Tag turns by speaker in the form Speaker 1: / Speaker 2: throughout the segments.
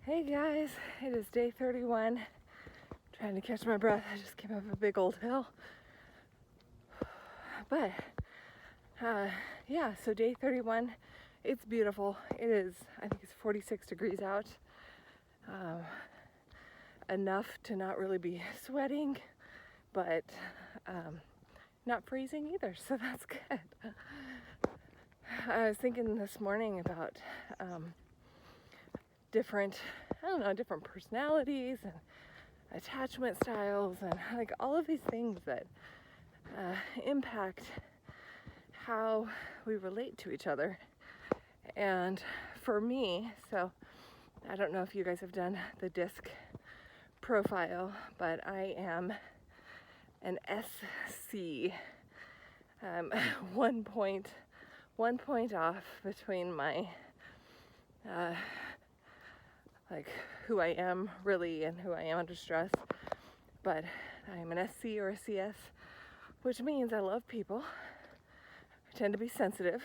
Speaker 1: Hey guys, it is day 31. Trying to catch my breath. I just came up a big old hill. But yeah, so day 31, it's beautiful. It is, I think it's 46 degrees out. Enough to not really be sweating, but not freezing either, so that's good. I was thinking this morning about different personalities and attachment styles and like all of these things that impact how we relate to each other. And for me, so I don't know if you guys have done the DISC profile, but I am an SC, 1 point off between my like who I am really and who I am under stress. But I'm an SC or a CS, which means I love people. I tend to be sensitive,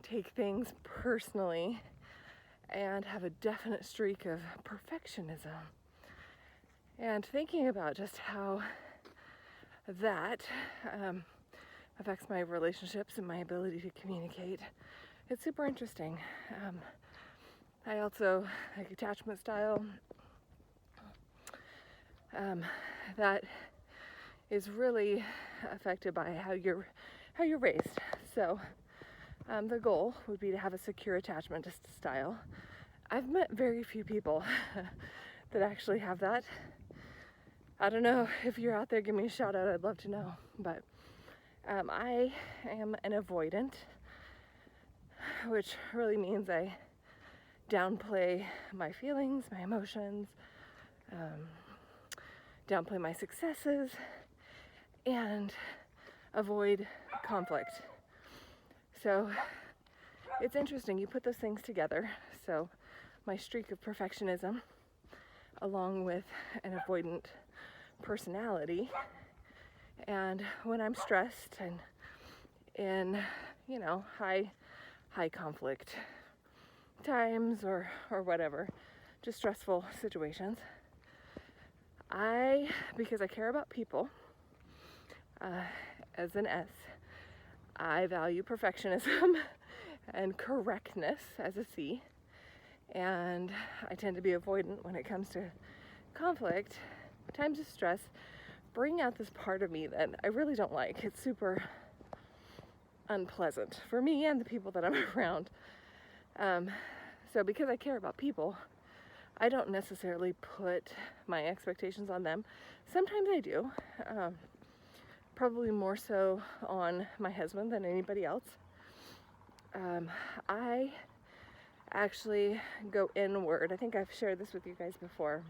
Speaker 1: take things personally, and have a definite streak of perfectionism. And thinking about just how that affects my relationships and my ability to communicate, it's super interesting. I also like attachment style. That is really affected by how you're raised. So the goal would be to have a secure attachment style. I've met very few people that actually have that. I don't know if you're out there, give me a shout out. I'd love to know. But I am an avoidant, which really means I downplay my feelings, my emotions, downplay my successes, and avoid conflict. So it's interesting, you put those things together. So my streak of perfectionism, along with an avoidant personality, and when I'm stressed and in, high conflict times or whatever, just stressful situations, because I care about people, as an S, I value perfectionism and correctness as a C, and I tend to be avoidant when it comes to conflict. Times of stress bring out this part of me that I really don't like. It's super unpleasant for me and the people that I'm around. So because I care about people, I don't necessarily put my expectations on them. Sometimes I do, probably more so on my husband than anybody else. I actually go inward. I think I've shared this with you guys before.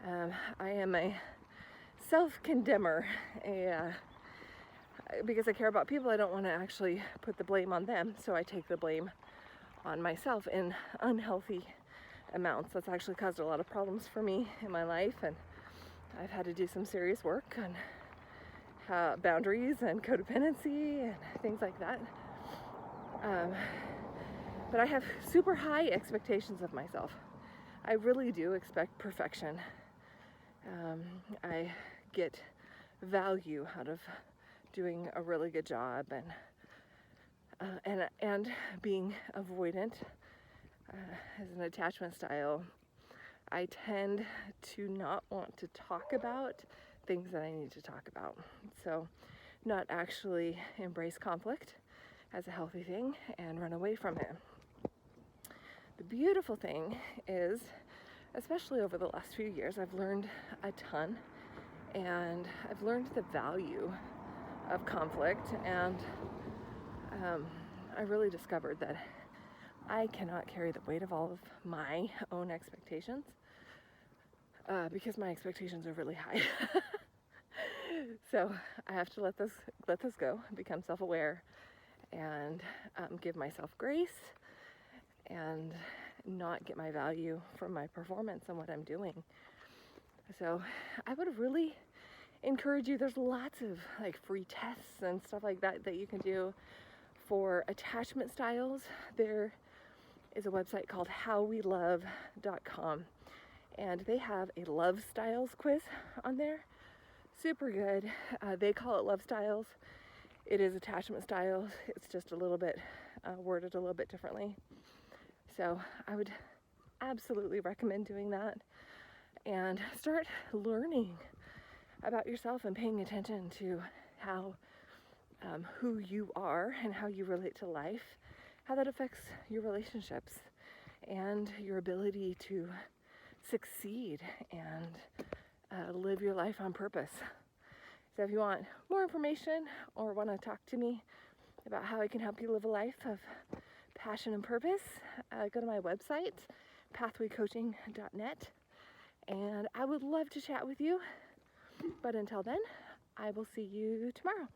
Speaker 1: I am a self-condemner. Because I care about people, I don't want to actually put the blame on them, so I take the blame on myself in unhealthy amounts. That's actually caused a lot of problems for me in my life, and I've had to do some serious work on boundaries and codependency and things like that. But I have super high expectations of myself. I really do expect perfection. I get value out of doing a really good job and being avoidant. As an attachment style, I tend to not want to talk about things that I need to talk about. So not actually embrace conflict as a healthy thing and run away from it. The beautiful thing is, especially over the last few years, I've learned a ton, and I've learned the value of conflict, and I really discovered that I cannot carry the weight of all of my own expectations because my expectations are really high. So I have to let those go, become self-aware, and give myself grace, and not get my value from my performance and what I'm doing. So I would really encourage you. There's lots of like free tests and stuff like that that you can do for attachment styles. There is a website called howwelove.com, and they have a love styles quiz on there. Super good. They call it love styles. It is attachment styles. It's just a little bit worded a little bit differently. So I would absolutely recommend doing that and start learning about yourself and paying attention to how who you are and how you relate to life, how that affects your relationships and your ability to succeed and live your life on purpose. So if you want more information or want to talk to me about how I can help you live a life of passion and purpose, go to my website, pathwaycoaching.net, and I would love to chat with you. But until then, I will see you tomorrow.